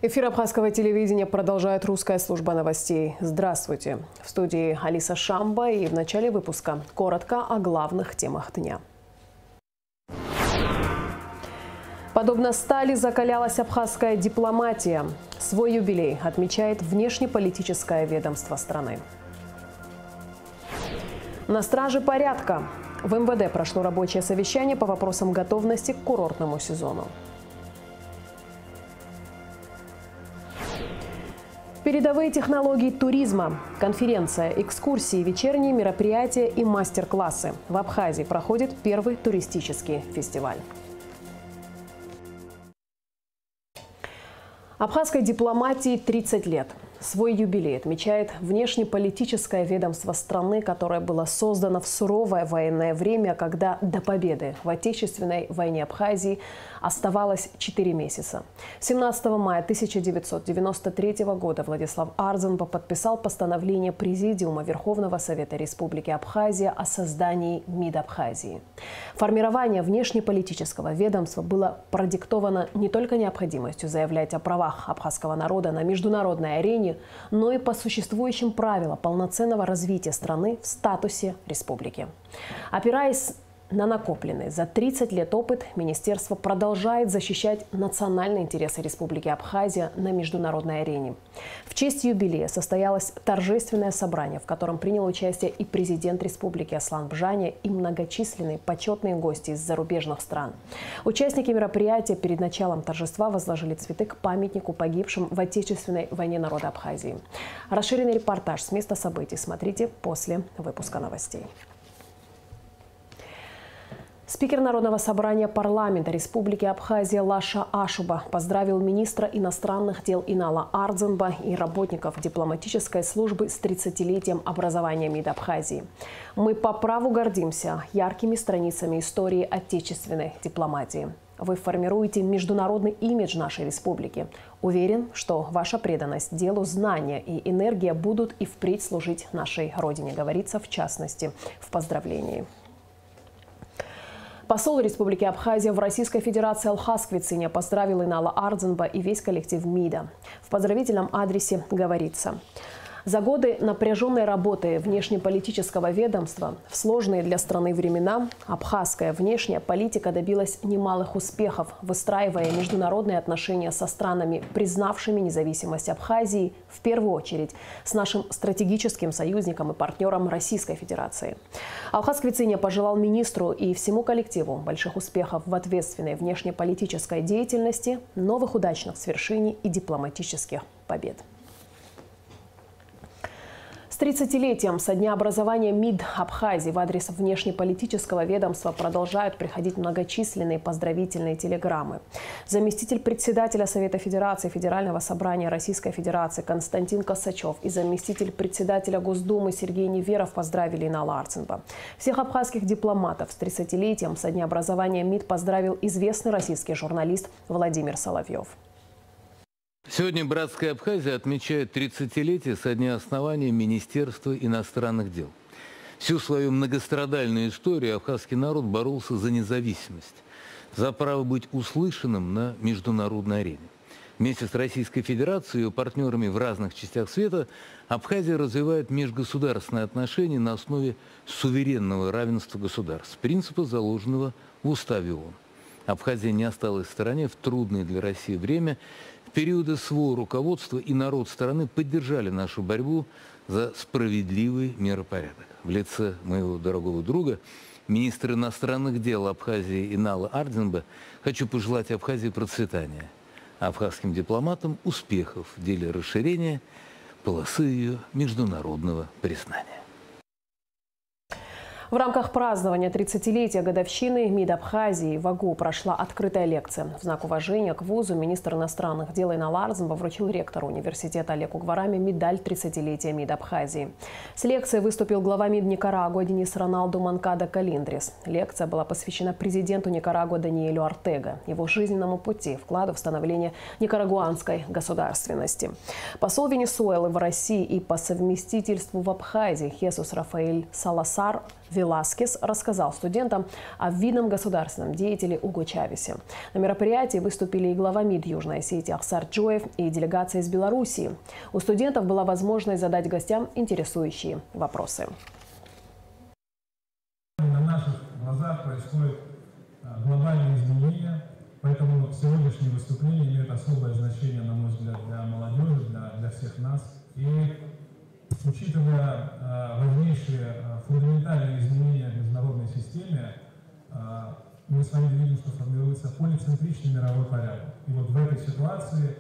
Эфир абхазского телевидения продолжает русская служба новостей. Здравствуйте. В студии Алиса Шамба, и в начале выпуска коротко о главных темах дня. Подобно стали закалялась абхазская дипломатия. Свой юбилей отмечает внешнеполитическое ведомство страны. На страже порядка. В МВД прошло рабочее совещание по вопросам готовности к курортному сезону. Передовые технологии туризма, конференция, экскурсии, вечерние мероприятия и мастер-классы. В Абхазии проходит первый туристический фестиваль. Абхазской дипломатии 30 лет. Свой юбилей отмечает внешнеполитическое ведомство страны, которое было создано в суровое военное время, когда до победы в Отечественной войне Абхазии оставалось 4 месяца. 17 мая 1993 года Владислав Арзенба подписал постановление Президиума Верховного Совета Республики Абхазия о создании МИД Абхазии. Формирование внешнеполитического ведомства было продиктовано не только необходимостью заявлять о правах абхазского народа на международной арене, но и по существующим правилам полноценного развития страны в статусе республики. Опираясь на накопленный за 30 лет опыт, министерство продолжает защищать национальные интересы Республики Абхазия на международной арене. В честь юбилея состоялось торжественное собрание, в котором принял участие и президент Республики Аслан Бжаня, и многочисленные почетные гости из зарубежных стран. Участники мероприятия перед началом торжества возложили цветы к памятнику погибшим в Отечественной войне народа Абхазии. Расширенный репортаж с места событий смотрите после выпуска новостей. Спикер Народного собрания парламента Республики Абхазия Лаша Ашуба поздравил министра иностранных дел Инала Арзенба и работников дипломатической службы с 30-летием образования МИД Абхазии. Мы по праву гордимся яркими страницами истории отечественной дипломатии. Вы формируете международный имидж нашей республики. Уверен, что ваша преданность делу, знания и энергия будут и впредь служить нашей родине, говорится в частности в поздравлении. Посол Республики Абхазия в Российской Федерации Алхаз Квициня поздравил Инала Арзенба и весь коллектив МИДа. В поздравительном адресе говорится: за годы напряженной работы внешнеполитического ведомства в сложные для страны времена абхазская внешняя политика добилась немалых успехов, выстраивая международные отношения со странами, признавшими независимость Абхазии, в первую очередь с нашим стратегическим союзником и партнером Российской Федерации. Алхаз Квициня пожелал министру и всему коллективу больших успехов в ответственной внешнеполитической деятельности, новых удачных свершений и дипломатических побед. С 30-летием со дня образования МИД Абхазии в адрес внешнеполитического ведомства продолжают приходить многочисленные поздравительные телеграммы. Заместитель председателя Совета Федерации Федерального собрания Российской Федерации Константин Косачев и заместитель председателя Госдумы Сергей Неверов поздравили Инала Арзенба. Всех абхазских дипломатов с 30-летием со дня образования МИД поздравил известный российский журналист Владимир Соловьев. Сегодня братская Абхазия отмечает 30-летие со дня основания Министерства иностранных дел. Всю свою многострадальную историю абхазский народ боролся за независимость, за право быть услышанным на международной арене. Вместе с Российской Федерацией и ее партнерами в разных частях света Абхазия развивает межгосударственные отношения на основе суверенного равенства государств, принципа, заложенного в Уставе ООН. Абхазия не осталась в стороне в трудное для России время. В периоды СВО руководство и народ страны поддержали нашу борьбу за справедливый миропорядок. В лице моего дорогого друга, министра иностранных дел Абхазии Инала Арзенба, хочу пожелать Абхазии процветания, а абхазским дипломатам успехов в деле расширения полосы ее международного признания. В рамках празднования 30-летия годовщины МИД Абхазии в АГУ прошла открытая лекция. В знак уважения к вузу министр иностранных дел Инал Арзенба вручил ректору университета Олегу Гвараме медаль 30-летия МИД Абхазии. С лекцией выступил глава МИД Никарагуа Денис Роналду Манкадо Калиндрис. Лекция была посвящена президенту Никарагуа Даниэлю Ортега, его жизненному пути, вкладу в становление никарагуанской государственности. Посол Венесуэлы в России и по совместительству в Абхазии Хесус Рафаэль Саласар вел Веласкес рассказал студентам о видном государственном деятеле Уго Чавесе. На мероприятии выступили и глава МИД Южной Осетии Ахсар Джоев, и делегация из Белоруссии. У студентов была возможность задать гостям интересующие вопросы. На наших глазах происходят глобальные изменения, поэтому сегодняшнее выступление имеет особое значение, на мой взгляд, для молодежи, для всех нас. И учитывая важнейшие фундаментальные изменения в международной системе, мы с вами видим, что формируется полицентричный мировой порядок. И вот в этой ситуации,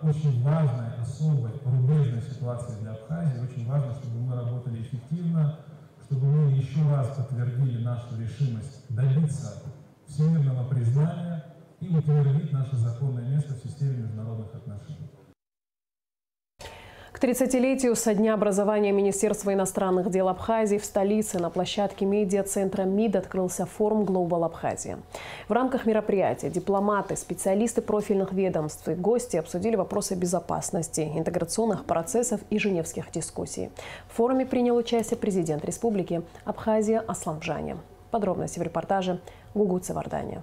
очень важной, особой, рубежной ситуации для Абхазии, очень важно, чтобы мы работали эффективно, чтобы мы еще раз подтвердили нашу решимость добиться всемирного признания и утвердить наше законное место в системе международных отношений. К 30-летию со дня образования Министерства иностранных дел Абхазии в столице на площадке медиа-центра МИД открылся форум «Глобал Абхазия». В рамках мероприятия дипломаты, специалисты профильных ведомств и гости обсудили вопросы безопасности, интеграционных процессов и женевских дискуссий. В форуме принял участие президент Республики Абхазия Аслан Бжани. Подробности в репортаже Гугут Савардания.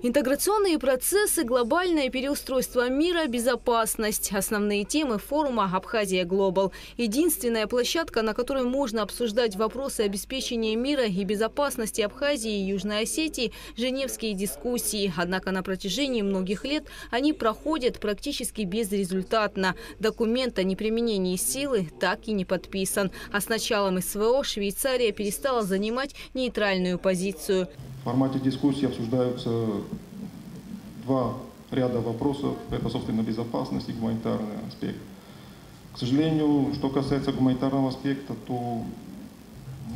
Интеграционные процессы, глобальное переустройство мира, безопасность. Основные темы форума «Абхазия Глобал». Единственная площадка, на которой можно обсуждать вопросы обеспечения мира и безопасности Абхазии и Южной Осетии – женевские дискуссии. Однако на протяжении многих лет они проходят практически безрезультатно. Документ о неприменении силы так и не подписан. А с началом СВО Швейцария перестала занимать нейтральную позицию. В формате дискуссии обсуждаются два ряда вопросов. Это, собственно, безопасность и гуманитарный аспект. К сожалению, что касается гуманитарного аспекта, то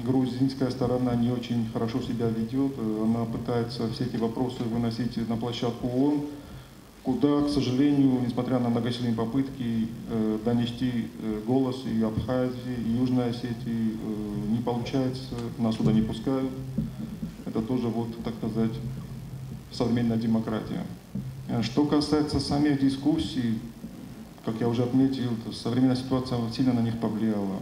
грузинская сторона не очень хорошо себя ведет. Она пытается все эти вопросы выносить на площадку ООН, куда, к сожалению, несмотря на многочисленные попытки донести голос и Абхазии, и Южной Осетии, не получается, нас туда не пускают. Это тоже, вот, так сказать, современная демократия. Что касается самих дискуссий, как я уже отметил, современная ситуация сильно на них повлияла.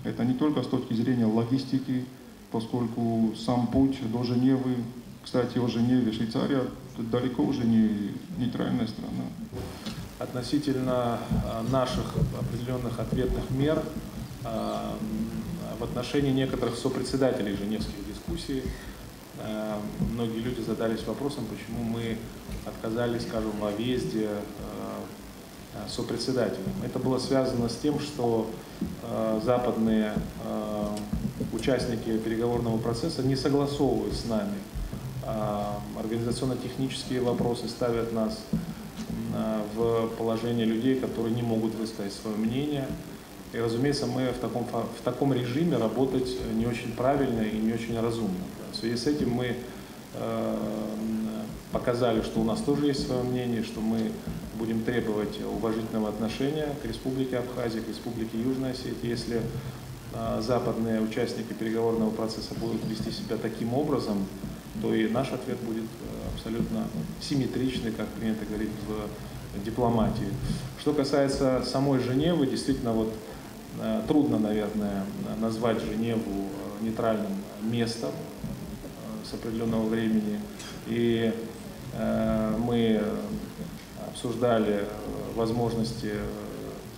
Это не только с точки зрения логистики, поскольку сам путь до Женевы, кстати, о Женеве, Швейцария, далеко уже не нейтральная страна. Относительно наших определенных ответных мер в отношении некоторых сопредседателей женевских дискуссий, многие люди задались вопросом, почему мы отказались, скажем, во въезде сопредседателям. Это было связано с тем, что западные участники переговорного процесса не согласовывают с нами организационно-технические вопросы, ставят нас в положение людей, которые не могут высказать свое мнение. И, разумеется, мы в таком режиме работать не очень правильно и не очень разумно. В связи с этим мы показали, что у нас тоже есть свое мнение, что мы будем требовать уважительного отношения к Республике Абхазия, к Республике Южная Осетия. Если западные участники переговорного процесса будут вести себя таким образом, то и наш ответ будет абсолютно симметричный, как принято говорить в дипломатии. Что касается самой Женевы, действительно, вот трудно, наверное, назвать Женеву нейтральным местом с определенного времени. И мы обсуждали возможности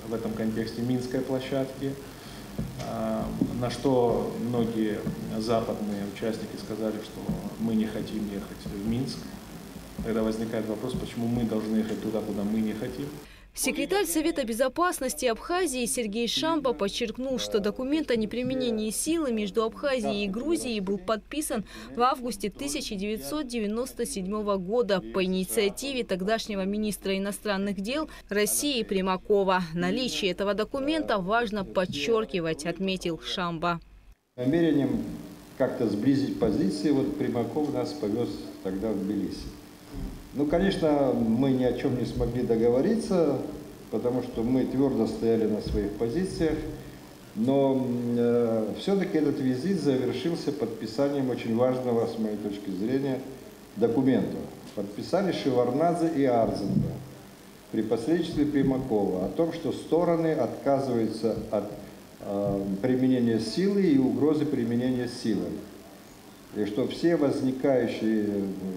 в этом контексте Минской площадки, на что многие западные участники сказали, что мы не хотим ехать в Минск. Тогда возникает вопрос, почему мы должны ехать туда, куда мы не хотим. Секретарь Совета безопасности Абхазии Сергей Шамба подчеркнул, что документ о неприменении силы между Абхазией и Грузией был подписан в августе 1997 года по инициативе тогдашнего министра иностранных дел России Примакова. Наличие этого документа важно подчеркивать, отметил Шамба. Намерением как-то сблизить позиции, вот Примаков нас повез тогда в Тбилиси. Ну, конечно, мы ни о чем не смогли договориться, потому что мы твердо стояли на своих позициях, но все-таки этот визит завершился подписанием очень важного, с моей точки зрения, документа. Подписали Шеварднадзе и Арзенберг при посредничестве Примакова о том, что стороны отказываются от применения силы и угрозы применения силы. И что все возникающие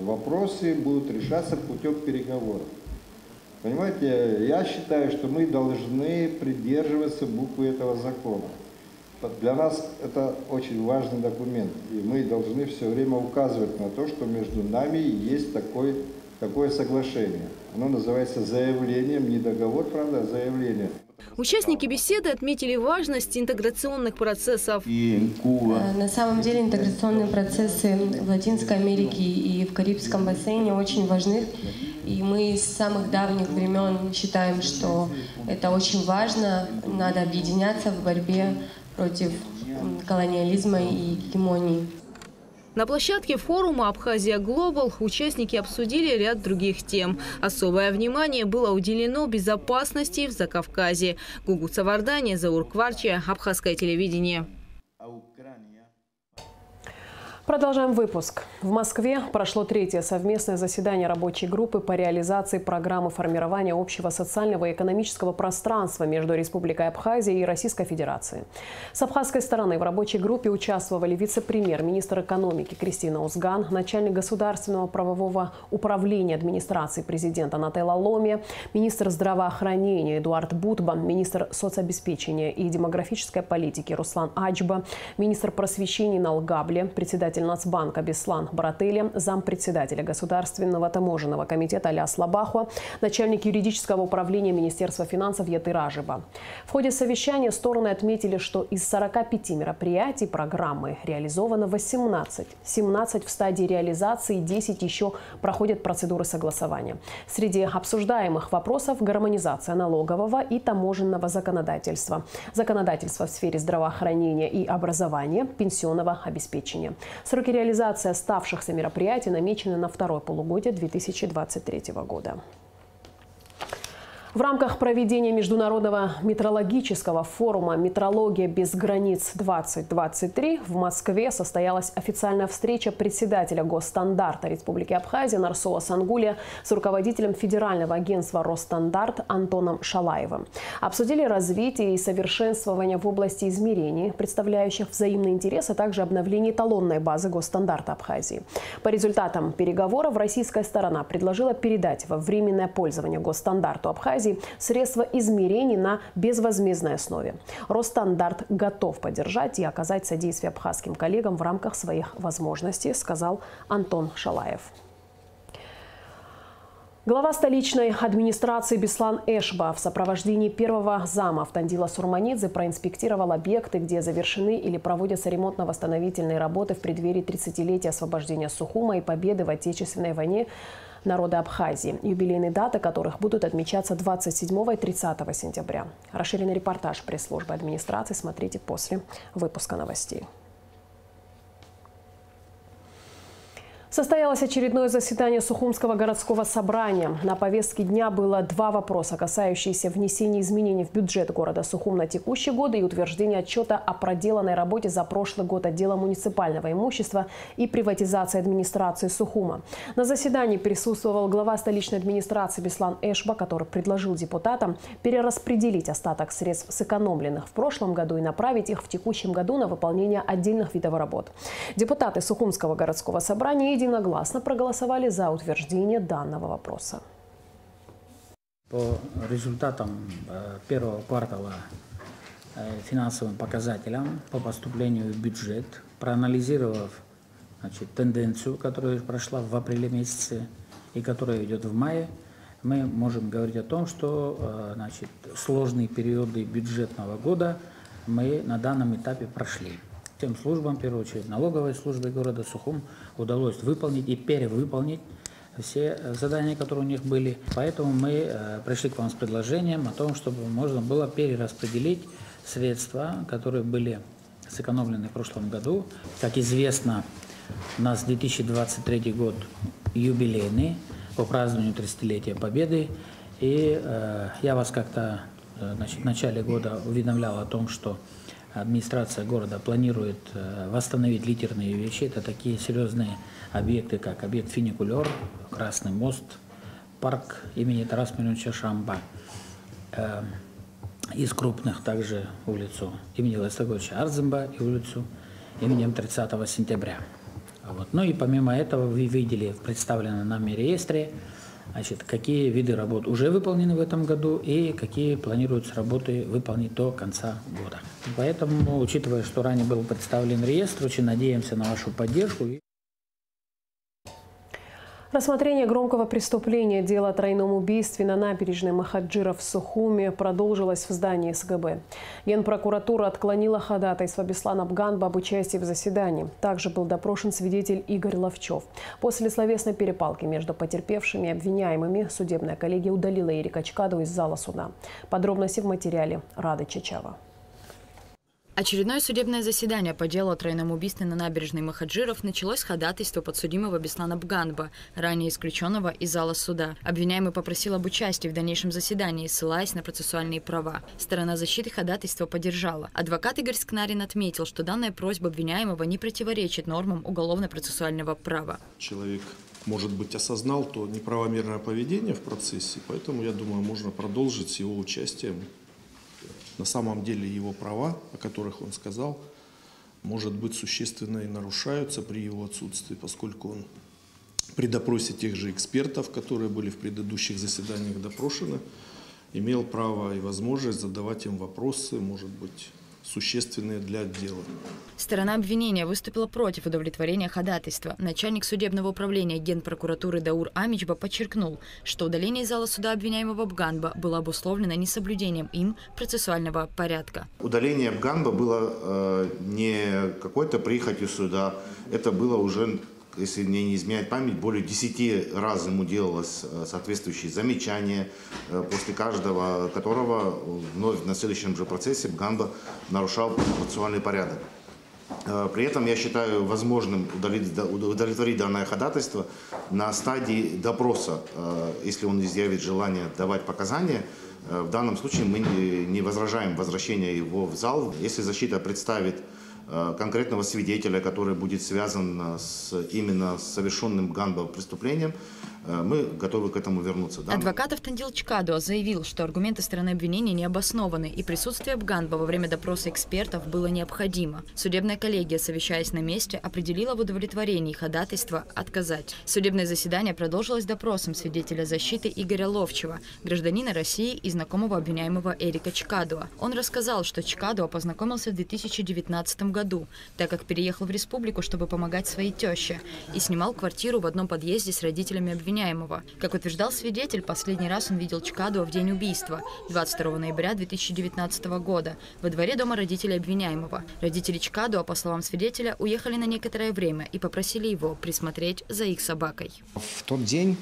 вопросы будут решаться путем переговоров. Понимаете, я считаю, что мы должны придерживаться буквы этого закона. Для нас это очень важный документ, и мы должны все время указывать на то, что между нами есть такое соглашение. Оно называется заявлением, не договор, правда, а заявление. Участники беседы отметили важность интеграционных процессов. На самом деле интеграционные процессы в Латинской Америке и в Карибском бассейне очень важны. И мы с самых давних времен считаем, что это очень важно. Надо объединяться в борьбе против колониализма и гегемонии. На площадке форума «Абхазия Глобал» участники обсудили ряд других тем. Особое внимание было уделено безопасности в Закавказье. Гугут Савардани, Заур Кварчи, Абхазское телевидение. Продолжаем выпуск. В Москве прошло третье совместное заседание рабочей группы по реализации программы формирования общего социального и экономического пространства между Республикой Абхазия и Российской Федерацией. С абхазской стороны в рабочей группе участвовали вице-премьер, министр экономики Кристина Узган, начальник государственного правового управления администрации президента Нателла Ломи, министр здравоохранения Эдуард Бутба, министр соцобеспечения и демографической политики Руслан Аджба, министр просвещения Налгабле, председатель Нацбанка Беслан Баратели, зампредседателя Государственного таможенного комитета Аляс Лабахуа, начальник юридического управления Министерства финансов Ятыр Ажиба. В ходе совещания стороны отметили, что из 45 мероприятий программы реализовано 18. 17 в стадии реализации, 10 еще проходят процедуры согласования. Среди обсуждаемых вопросов – гармонизация налогового и таможенного законодательства, законодательство в сфере здравоохранения и образования, пенсионного обеспечения. Сроки реализации оставшихся мероприятий намечены на второе полугодие 2023 года. В рамках проведения Международного метрологического форума «Метрология без границ-2023» в Москве состоялась официальная встреча председателя Госстандарта Республики Абхазия Нарсола Сангулия с руководителем Федерального агентства «Росстандарт» Антоном Шалаевым. Обсудили развитие и совершенствование в области измерений, представляющих взаимный интерес, а также обновление эталонной базы Госстандарта Абхазии. По результатам переговоров российская сторона предложила передать во временное пользование Госстандарту Абхазии средства измерений на безвозмездной основе. Росстандарт готов поддержать и оказать содействие абхазским коллегам в рамках своих возможностей, сказал Антон Шалаев. Глава столичной администрации Беслан Эшба в сопровождении первого зама Автандила Сурманидзе проинспектировал объекты, где завершены или проводятся ремонтно-восстановительные работы в преддверии 30-летия освобождения Сухума и победы в Отечественной войне народа Абхазии, юбилейные даты которых будут отмечаться 27 и 30 сентября. Расширенный репортаж пресс-службы администрации смотрите после выпуска новостей. Состоялось очередное заседание Сухумского городского собрания. На повестке дня было два вопроса, касающиеся внесения изменений в бюджет города Сухум на текущий год и утверждения отчета о проделанной работе за прошлый год отдела муниципального имущества и приватизации администрации Сухума. На заседании присутствовал глава столичной администрации Беслан Эшба, который предложил депутатам перераспределить остаток средств, сэкономленных в прошлом году, и направить их в текущем году на выполнение отдельных видов работ. Депутаты Сухумского городского собрания единогласно проголосовали за утверждение данного вопроса. По результатам первого квартала финансовым показателям по поступлению в бюджет, проанализировав тенденцию, которая прошла в апреле месяце и которая идет в мае, мы можем говорить о том, что сложные периоды бюджетного года мы на данном этапе прошли. Тем службам, в первую очередь налоговой службе города Сухум, удалось выполнить и перевыполнить все задания, которые у них были. Поэтому мы пришли к вам с предложением о том, чтобы можно было перераспределить средства, которые были сэкономлены в прошлом году. Как известно, у нас 2023 год юбилейный по празднованию 30-летия Победы. И я вас как-то в начале года уведомлял о том, что администрация города планирует восстановить литерные вещи. Это такие серьезные объекты, как объект «Фуникулер», Красный мост, парк имени Тараса Мироновича Шамба. Из крупных также улицу имени Властаковича Арзымба и улицу именем 30 сентября. Вот. Ну и помимо этого вы видели в представленном нами реестре, значит, какие виды работ уже выполнены в этом году и какие планируются работы выполнить до конца года. Поэтому, учитывая, что ранее был представлен реестр, очень надеемся на вашу поддержку. Рассмотрение громкого преступления дела о тройном убийстве на набережной Махаджира в Сухуми продолжилось в здании СГБ. Генпрокуратура отклонила ходатайство Беслана Бганба об участии в заседании. Также был допрошен свидетель Игорь Ловчев. После словесной перепалки между потерпевшими и обвиняемыми судебная коллегия удалила Эрика Чкаду из зала суда. Подробности в материале Рады Чачава. Очередное судебное заседание по делу о тройном убийстве на набережной Махаджиров началось с ходатайства подсудимого Беслана Бганба, ранее исключенного из зала суда. Обвиняемый попросил об участии в дальнейшем заседании, ссылаясь на процессуальные права. Сторона защиты ходатайство поддержала. Адвокат Игорь Скнарин отметил, что данная просьба обвиняемого не противоречит нормам уголовно-процессуального права. Человек, может быть, осознал то неправомерное поведение в процессе, поэтому, я думаю, можно продолжить с его участием. На самом деле его права, о которых он сказал, может быть, существенно и нарушаются при его отсутствии, поскольку он при допросе тех же экспертов, которые были в предыдущих заседаниях допрошены, имел право и возможность задавать им вопросы, может быть, существенные для дела. Сторона обвинения выступила против удовлетворения ходатайства. Начальник судебного управления Генпрокуратуры Даур Амичба подчеркнул, что удаление из зала суда обвиняемого Бганба было обусловлено несоблюдением им процессуального порядка. Удаление Бганба было не какой-то прихотью суда, это было уже, если мне не изменяет память, более 10 раз ему делалось соответствующее замечание, после каждого которого вновь на следующем же процессе Бганба нарушал процессуальный порядок. При этом я считаю возможным удовлетворить данное ходатайство на стадии допроса, если он изъявит желание давать показания. В данном случае мы не возражаем возвращение его в зал. Если защита представит конкретного свидетеля, который будет связан именно с совершенным Бганбом преступлением, мы готовы к этому вернуться. Да? Адвокат Автандил Чкадо заявил, что аргументы стороны обвинения не обоснованы, и присутствие Бганба во время допроса экспертов было необходимо. Судебная коллегия, совещаясь на месте, определила в удовлетворении ходатайства отказать. Судебное заседание продолжилось допросом свидетеля защиты Игоря Ловчева, гражданина России и знакомого обвиняемого Эрика Чкадо. Он рассказал, что Чкадо познакомился в 2019 году, так как переехал в республику, чтобы помогать своей теще, и снимал квартиру в одном подъезде с родителями обвиняемого. Как утверждал свидетель, последний раз он видел Чкадо в день убийства, 22 ноября 2019 года, во дворе дома родителей обвиняемого. Родители Чкадо, по словам свидетеля, уехали на некоторое время и попросили его присмотреть за их собакой. В тот день,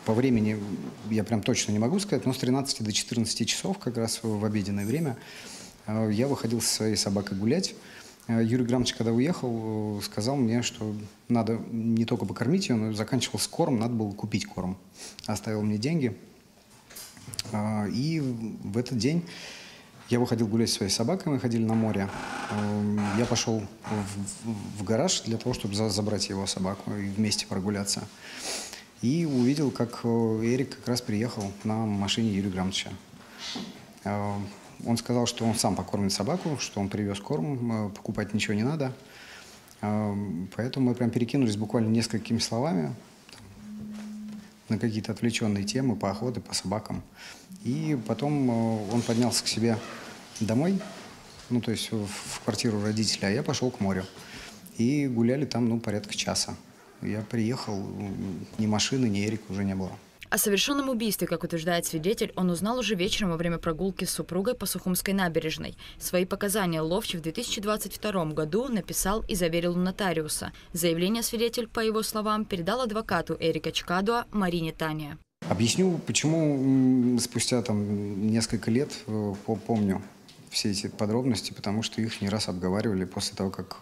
по времени я прям точно не могу сказать, но с 13 до 14 часов, как раз в обеденное время, я выходил со своей собакой гулять. Юрий Грамович, когда уехал, сказал мне, что надо не только покормить ее, но и заканчивался корм, надо было купить корм. Оставил мне деньги. И в этот день я выходил гулять со своей собакой, мы ходили на море. Я пошел в гараж для того, чтобы забрать его собаку и вместе прогуляться. И увидел, как Эрик как раз приехал на машине Юрия Грамовича. Он сказал, что он сам покормит собаку, что он привез корм, покупать ничего не надо. Поэтому мы прям перекинулись буквально несколькими словами на какие-то отвлеченные темы по охоте, по собакам. И потом он поднялся к себе домой, ну то есть в квартиру родителей, а я пошел к морю. И гуляли там, порядка часа. Я приехал, ни машины, ни Эрика уже не было. О совершенном убийстве, как утверждает свидетель, он узнал уже вечером во время прогулки с супругой по Сухумской набережной. Свои показания Ловчев в 2022 году написал и заверил у нотариуса. Заявление свидетель, по его словам, передал адвокату Эрика Чкадо Марине Тане. Объясню, почему спустя несколько лет помню все эти подробности, потому что их не раз обговаривали после того, как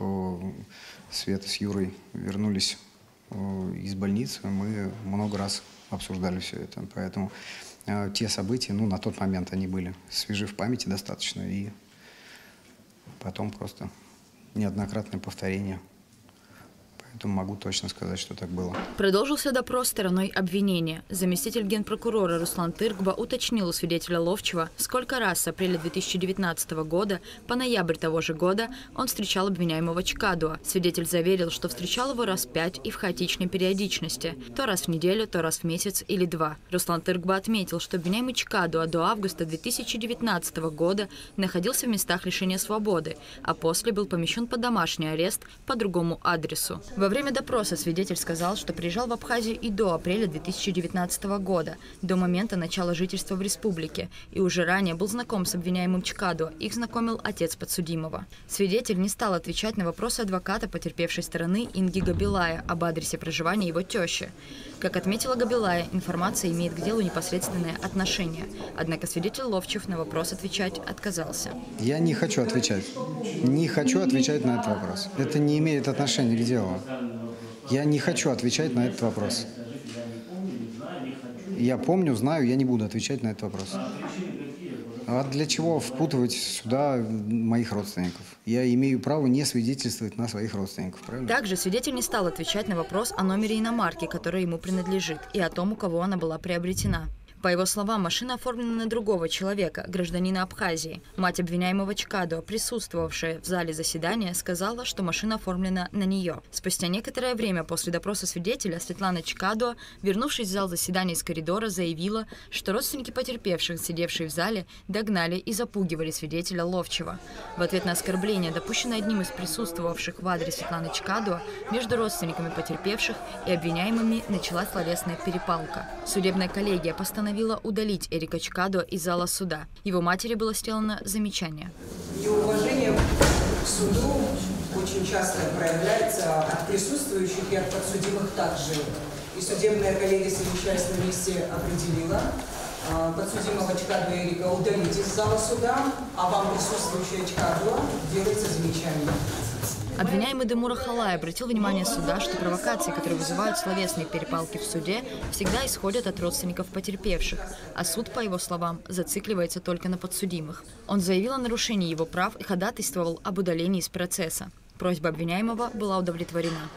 Света с Юрой вернулись из больницы. Мы много раз обсуждали все это. Поэтому те события, на тот момент они были свежи в памяти достаточно. И потом просто неоднократное повторение. поэтому могу точно сказать, что так было. Продолжился допрос стороной обвинения. Заместитель генпрокурора Руслан Тыркба уточнил у свидетеля Ловчева, сколько раз с апреля 2019 года по ноябрь того же года он встречал обвиняемого Чкадуа. Свидетель заверил, что встречал его раз 5 и в хаотичной периодичности. То раз в неделю, то раз в месяц или 2. Руслан Тыркба отметил, что обвиняемый Чкадуа до августа 2019 года находился в местах лишения свободы, а после был помещен под домашний арест по другому адресу. Во время допроса свидетель сказал, что приезжал в Абхазию и до апреля 2019 года, до момента начала жительства в республике, и уже ранее был знаком с обвиняемым Чкадуа, их знакомил отец подсудимого. Свидетель не стал отвечать на вопросы адвоката потерпевшей стороны Инги Габилая об адресе проживания его тещи. Как отметила Габилая, информация имеет к делу непосредственное отношение, однако свидетель Ловчев на вопрос отвечать отказался. Я не хочу отвечать. Не хочу отвечать на этот вопрос. Это не имеет отношения к делу. Я не хочу отвечать на этот вопрос. Я помню, знаю, я не буду отвечать на этот вопрос. А для чего впутывать сюда моих родственников? Я имею право не свидетельствовать на своих родственников, правильно? Также свидетель не стал отвечать на вопрос о номере иномарки, которая ему принадлежит, и о том, у кого она была приобретена. По его словам, машина оформлена на другого человека, гражданина Абхазии. Мать обвиняемого Чкадуа, присутствовавшая в зале заседания, сказала, что машина оформлена на нее. Спустя некоторое время после допроса свидетеля Светлана Чкадуа, вернувшись в зал заседания из коридора, заявила, что родственники потерпевших, сидевшие в зале, догнали и запугивали свидетеля Ловчева. В ответ на оскорбление, допущенное одним из присутствовавших в адрес Светланы Чкадуа, между родственниками потерпевших и обвиняемыми началась словесная перепалка. Судебная коллегия постановила удалить Эрика Чкадуа из зала суда. Его матери было сделано замечание. Ее уважение к суду очень часто проявляется от присутствующих и от подсудимых также. И судебная коллегия, совещаясь на месте, определила подсудимого Чкадуа Эрика удалить из зала суда, а вам, присутствующая Чкадуа, делается замечание. Обвиняемый Демура Халай обратил внимание суда, что провокации, которые вызывают словесные перепалки в суде, всегда исходят от родственников потерпевших, а суд, по его словам, зацикливается только на подсудимых. Он заявил о нарушении его прав и ходатайствовал об удалении из процесса. Просьба обвиняемого была удовлетворена.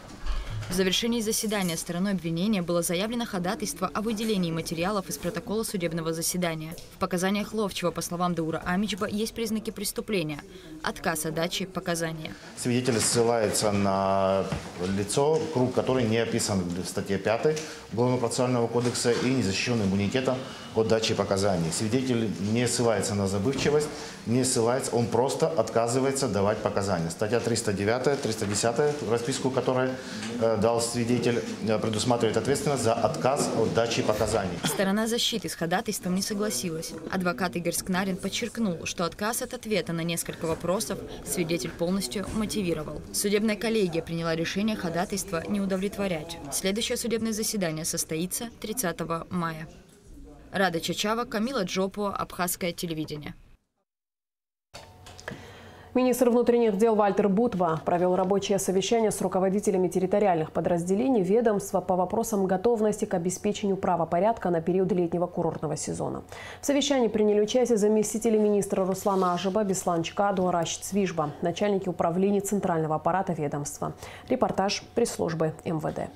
В завершении заседания стороной обвинения было заявлено ходатайство о выделении материалов из протокола судебного заседания. В показаниях Ловчева, по словам Даура Амичба, есть признаки преступления – отказ от дачи показания. Свидетель ссылается на лицо, круг, который не описан в статье 5 Уголовно-процессуального кодекса и не защищен иммунитетом от дачи показаний. Свидетель не ссылается на забывчивость, не ссылается, он просто отказывается давать показания. Статья 309, 310, расписку, которую дал свидетель, предусматривает ответственность за отказ от дачи показаний. Сторона защиты с ходатайством не согласилась. Адвокат Игорь Скнарин подчеркнул, что отказ от ответа на несколько вопросов свидетель полностью мотивировал. Судебная коллегия приняла решение ходатайства не удовлетворять. Следующее судебное заседание состоится 30 мая. Рада Чачава, Камила Джопуа, Абхазское телевидение. Министр внутренних дел Вальтер Бутва провел рабочее совещание с руководителями территориальных подразделений ведомства по вопросам готовности к обеспечению правопорядка на период летнего курортного сезона. В совещании приняли участие заместители министра Руслана Ажиба, Беслан Чкадуа, Рашид Цвижба, начальники управлений центрального аппарата ведомства. Репортаж пресс-службы МВД.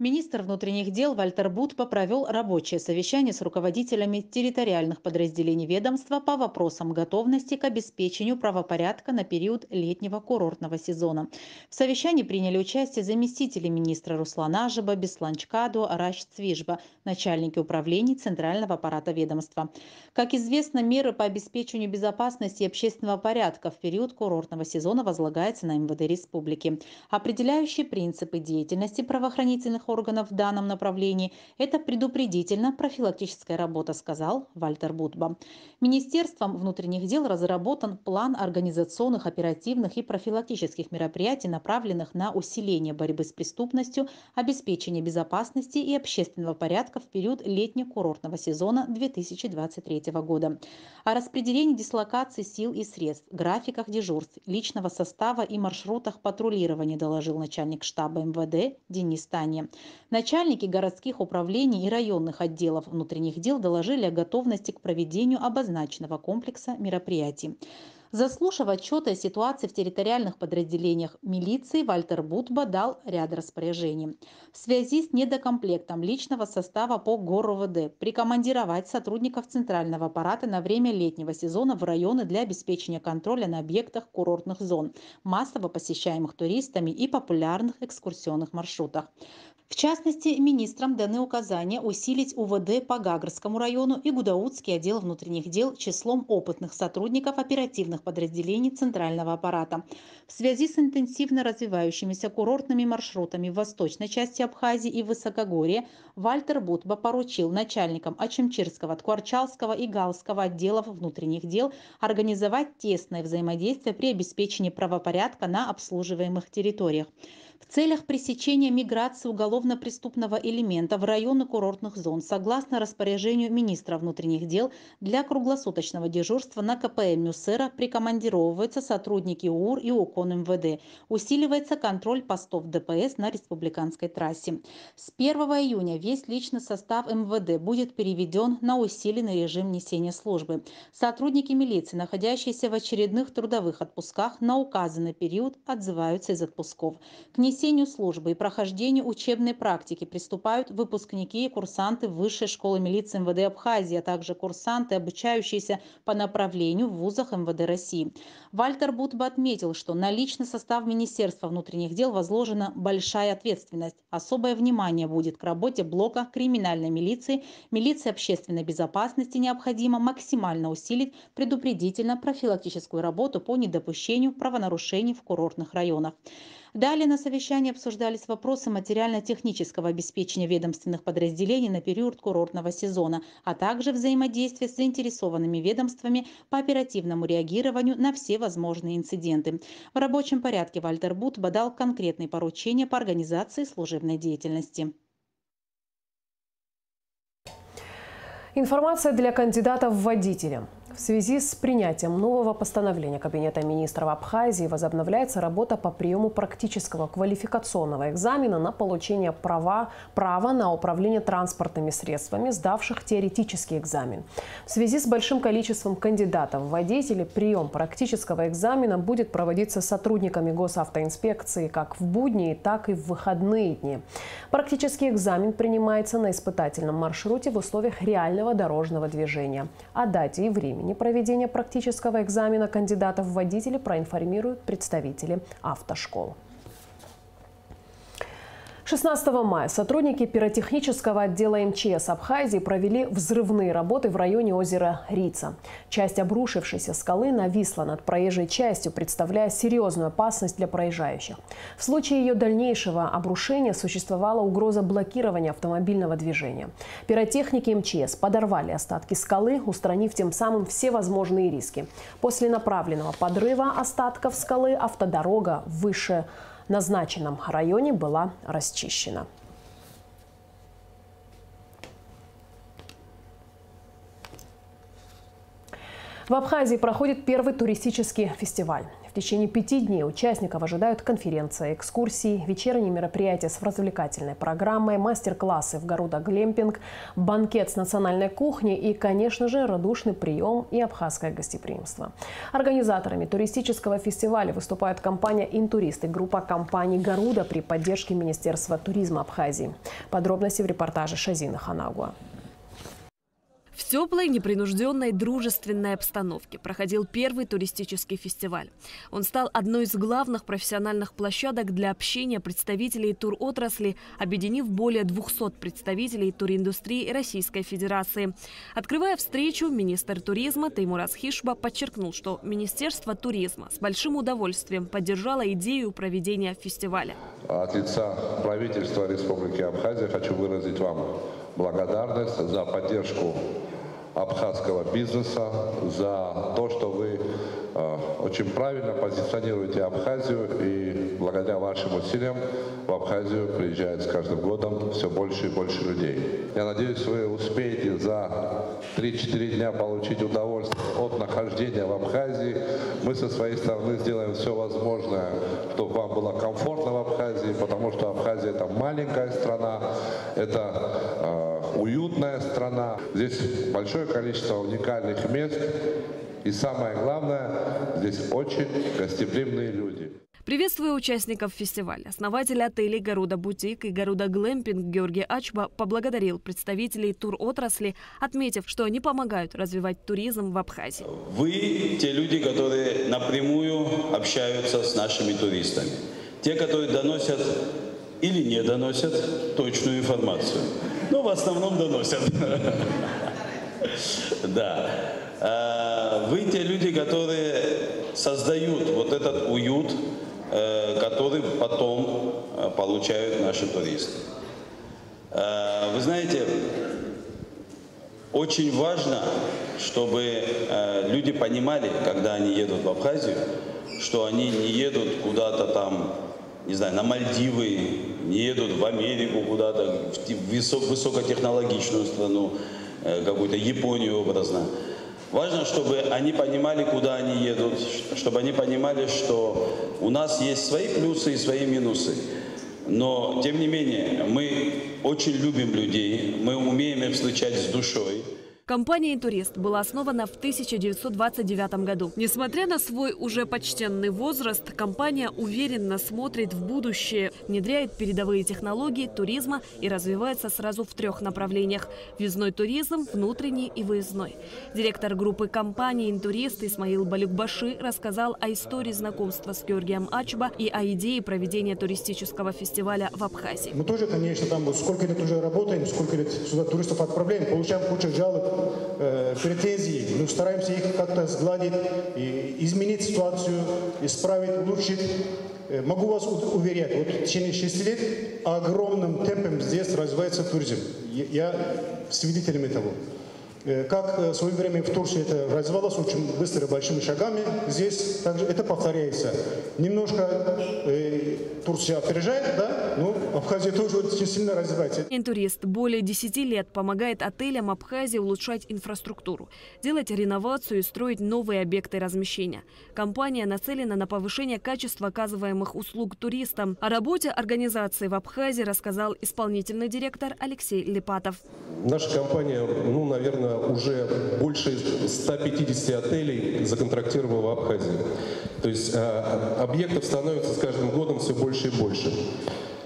Министр внутренних дел Вальтер Бутва провел рабочее совещание с руководителями территориальных подразделений ведомства по вопросам готовности к обеспечению правопорядка на период летнего курортного сезона. В совещании приняли участие заместители министра Руслана Ажиба, Беслан Чкадуа, Рашид Цвижба, начальники управлений центрального аппарата ведомства. Как известно, меры по обеспечению безопасности и общественного порядка в период курортного сезона возлагаются на МВД Республики. Определяющие принципы деятельности правоохранительных органов в данном направлении – это предупредительно-профилактическая работа, сказал Вальтер Бутва. Министерством внутренних дел разработан план организационных, оперативных и профилактических мероприятий, направленных на усиление борьбы с преступностью, обеспечение безопасности и общественного порядка в период летнего-курортного сезона 2023 года. О распределении дислокации сил и средств, графиках дежурств, личного состава и маршрутах патрулирования доложил начальник штаба МВД Денис Таня. Начальники городских управлений и районных отделов внутренних дел доложили о готовности к проведению обозначенного комплекса мероприятий. Заслушав отчеты о ситуации в территориальных подразделениях милиции, Вальтер Будба дал ряд распоряжений. В связи с недокомплектом личного состава по ГОР-ОВД прикомандировать сотрудников центрального аппарата на время летнего сезона в районы для обеспечения контроля на объектах курортных зон, массово посещаемых туристами и популярных экскурсионных маршрутах. В частности, министрам даны указания усилить УВД по Гагрскому району и Гудаутский отдел внутренних дел числом опытных сотрудников оперативных подразделений центрального аппарата. В связи с интенсивно развивающимися курортными маршрутами в восточной части Абхазии и Высокогорья Вальтер Будба поручил начальникам Ачимчирского, Ткварчалского и Галского отделов внутренних дел организовать тесное взаимодействие при обеспечении правопорядка на обслуживаемых территориях. В целях пресечения миграции уголовно-преступного элемента в районы курортных зон, согласно распоряжению министра внутренних дел, для круглосуточного дежурства на КПМ Мюссера прикомандировываются сотрудники УУР и ОКОН МВД. Усиливается контроль постов ДПС на республиканской трассе. С 1 июня весь личный состав МВД будет переведен на усиленный режим несения службы. Сотрудники милиции, находящиеся в очередных трудовых отпусках, на указанный период отзываются из отпусков. К несению службы и прохождению учебной практики приступают выпускники и курсанты Высшей школы милиции МВД Абхазии, а также курсанты, обучающиеся по направлению в вузах МВД России. Вальтер Будба отметил, что на личный состав Министерства внутренних дел возложена большая ответственность. Особое внимание будет к работе блока криминальной милиции, милиции общественной безопасности. Необходимо максимально усилить предупредительно-профилактическую работу по недопущению правонарушений в курортных районах. Далее на совещании обсуждались вопросы материально-технического обеспечения ведомственных подразделений на период курортного сезона, а также взаимодействия с заинтересованными ведомствами по оперативному реагированию на все возможные инциденты. В рабочем порядке Вальтер Будба дал конкретные поручения по организации служебной деятельности. Информация для кандидатов в водители. В связи с принятием нового постановления Кабинета министров Абхазии возобновляется работа по приему практического квалификационного экзамена на получение права на управление транспортными средствами, сдавших теоретический экзамен. В связи с большим количеством кандидатов в водители прием практического экзамена будет проводиться сотрудниками госавтоинспекции как в будние, так и в выходные дни. Практический экзамен принимается на испытательном маршруте в условиях реального дорожного движения. О дате и времени проведения практического экзамена кандидатов в водители проинформируют представители автошкол. 16 мая сотрудники пиротехнического отдела МЧС Абхазии провели взрывные работы в районе озера Рица. Часть обрушившейся скалы нависла над проезжей частью, представляя серьезную опасность для проезжающих. В случае ее дальнейшего обрушения существовала угроза блокирования автомобильного движения. Пиротехники МЧС подорвали остатки скалы, устранив тем самым все возможные риски. После направленного подрыва остатков скалы автодорога в вышеназначенном районе была расчищена. В Абхазии проходит первый туристический фестиваль. В течение 5 дней участников ожидают конференции, экскурсии, вечерние мероприятия с развлекательной программой, мастер-классы в Гаруда-глемпинг, банкет с национальной кухней и, конечно же, радушный прием и абхазское гостеприимство. Организаторами туристического фестиваля выступает компания «Интурист» и группа компаний «Гаруда» при поддержке Министерства туризма Абхазии. Подробности в репортаже Шазины Ханагуа. В теплой, непринужденной, дружественной обстановке проходил первый туристический фестиваль. Он стал одной из главных профессиональных площадок для общения представителей туротрасли, объединив более 200 представителей туриндустрии Российской Федерации. Открывая встречу, министр туризма Теймураз Хишба подчеркнул, что Министерство туризма с большим удовольствием поддержало идею проведения фестиваля. От лица правительства Республики Абхазия хочу выразить вам благодарность за поддержку абхазского бизнеса, за то, что вы очень правильно позиционируете Абхазию, и благодаря вашим усилиям в Абхазию приезжает с каждым годом все больше и больше людей. Я надеюсь, вы успеете за 3-4 дня получить удовольствие от нахождения в Абхазии. Мы со своей стороны сделаем все возможное, чтобы вам было комфортно в Абхазии, потому что Абхазия – это маленькая страна, это уютная страна. Здесь большое количество уникальных мест, И самое главное, здесь очень гостеприимные люди. Приветствуя участников фестиваля, основатель отелей «Гаруда Бутик» и «Гаруда Глэмпинг» Георгий Ачба поблагодарил представителей туротрасли, отметив, что они помогают развивать туризм в Абхазии. Вы те люди, которые напрямую общаются с нашими туристами. Те, которые доносят или не доносят точную информацию. Но в основном доносят. Да. Вы те люди, которые создают вот этот уют, который потом получают наши туристы. Вы знаете, очень важно, чтобы люди понимали, когда они едут в Абхазию, что они не едут куда-то там, не знаю, на Мальдивы, не едут в Америку куда-то, в высокотехнологичную страну, какую-то Японию образно. Важно, чтобы они понимали, куда они едут, чтобы они понимали, что у нас есть свои плюсы и свои минусы. Но, тем не менее, мы очень любим людей, мы умеем их встречать с душой. Компания «Интурист» была основана в 1929 году. Несмотря на свой уже почтенный возраст, компания уверенно смотрит в будущее, внедряет передовые технологии туризма и развивается сразу в 3 направлениях – въездной туризм, внутренний и выездной. Директор группы компании «Интурист» Исмаил Балюкбаши рассказал о истории знакомства с Георгием Ачба и о идее проведения туристического фестиваля в Абхазии. Мы тоже, конечно, там сколько лет уже работаем, сколько лет сюда туристов отправляем, получаем кучу жалоб, претензий, мы стараемся их как-то сгладить, и изменить ситуацию, исправить, улучшить. Могу вас уверять, вот в течение 6 лет огромным темпом здесь развивается туризм. Я свидетелем этого. Как в свое время в Турции это развивалось очень быстро, большими шагами, здесь также это повторяется. Немножко Турция опережает, да, но Абхазия тоже очень сильно развивается. «Интурист» более 10 лет помогает отелям Абхазии улучшать инфраструктуру, делать реновацию и строить новые объекты размещения. Компания нацелена на повышение качества оказываемых услуг туристам. О работе организации в Абхазии рассказал исполнительный директор Алексей Липатов. Наша компания, наверное, уже больше 150 отелей законтрактировала в Абхазии. То есть объектов становится с каждым годом все больше и больше.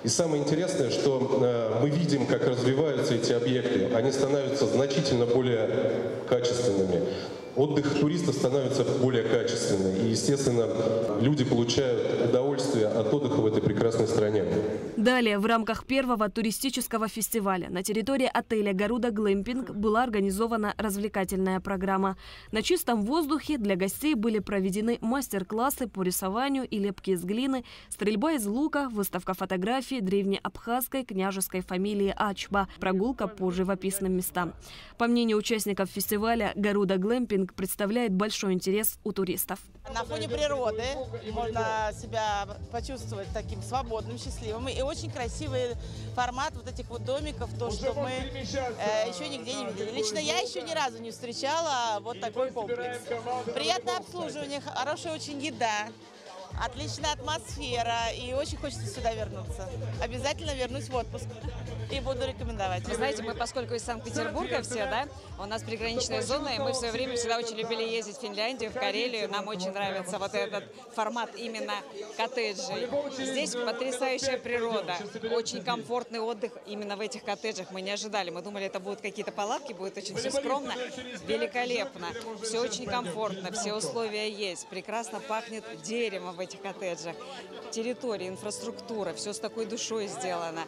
И самое интересное, что мы видим, как развиваются эти объекты. Они становятся значительно более качественными. Отдых туристов становится более качественным. И, естественно, люди получают удовольствие от отдыха в этой прекрасной стране. Далее, в рамках первого туристического фестиваля на территории отеля «Гаруда Глэмпинг» была организована развлекательная программа. На чистом воздухе для гостей были проведены мастер-классы по рисованию и лепке из глины, стрельба из лука, выставка фотографий древнеабхазской княжеской фамилии Ачба, прогулка по живописным местам. По мнению участников фестиваля, «Гаруда Глэмпинг» представляет большой интерес у туристов. На фоне природы можно себя почувствовать таким свободным, счастливым. И очень красивый формат вот этих вот домиков, то, что мы еще нигде не видели. Лично я еще ни разу не встречала вот такой комплекс. Приятное обслуживание, хорошая очень еда. Отличная атмосфера, и очень хочется сюда вернуться. Обязательно вернусь в отпуск и буду рекомендовать. Вы знаете, мы, поскольку из Санкт-Петербурга все, да, у нас приграничная зона, и мы в свое время всегда очень любили ездить в Финляндию, в Карелию. Нам очень нравится вот этот формат именно коттеджей. Здесь потрясающая природа, очень комфортный отдых именно в этих коттеджах. Мы не ожидали, мы думали, это будут какие-то палатки, будет очень все скромно, великолепно. Все очень комфортно, все условия есть, прекрасно пахнет деревом в этих коттеджах. Территория, инфраструктура, все с такой душой сделано.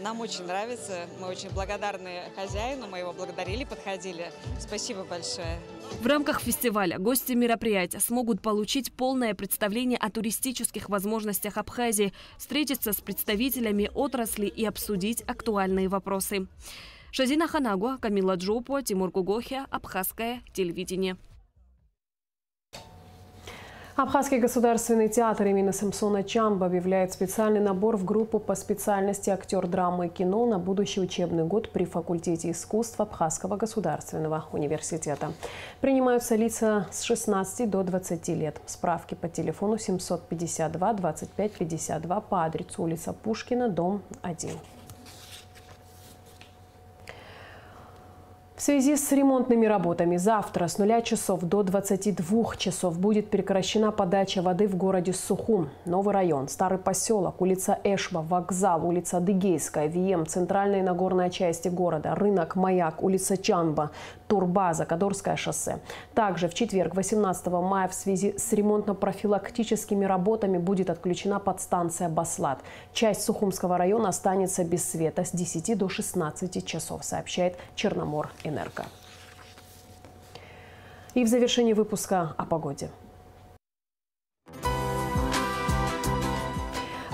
Нам очень нравится, мы очень благодарны хозяину, мы его благодарили, подходили. Спасибо большое. В рамках фестиваля гости мероприятия смогут получить полное представление о туристических возможностях Абхазии, встретиться с представителями отрасли и обсудить актуальные вопросы. Шазина Ханагуа, Камила Джопо, Тимур Кугохя, Абхазское телевидение. Абхазский государственный театр имени Самсона Чамба объявляет специальный набор в группу по специальности актер драмы и кино на будущий учебный год при факультете искусств Абхазского государственного университета. Принимаются лица с 16 до 20 лет. Справки по телефону 752 25 52 по адресу улица Пушкина, дом 1. В связи с ремонтными работами завтра с 0 часов до 22 часов будет прекращена подача воды в городе Сухум. Новый район, Старый поселок, улица Эшба, вокзал, улица Адыгейская, ВИЭМ, центральная и нагорная части города, рынок Маяк, улица Чанба, Турбаза, Кадорское шоссе. Также в четверг, 18 мая, в связи с ремонтно-профилактическими работами будет отключена подстанция Баслат. Часть Сухумского района останется без света с 10 до 16 часов, сообщает Черномор Энерго. И в завершении выпуска о погоде.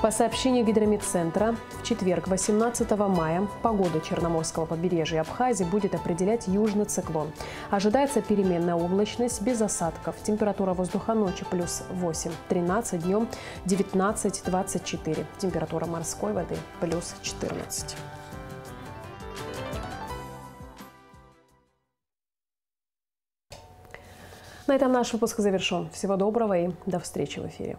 По сообщению Гидрометцентра, в четверг, 18 мая, погоду Черноморского побережья Абхазии будет определять южный циклон. Ожидается переменная облачность без осадков. Температура воздуха ночью плюс 8, 13, днем 19-24. Температура морской воды плюс 14. На этом наш выпуск завершен. Всего доброго и до встречи в эфире.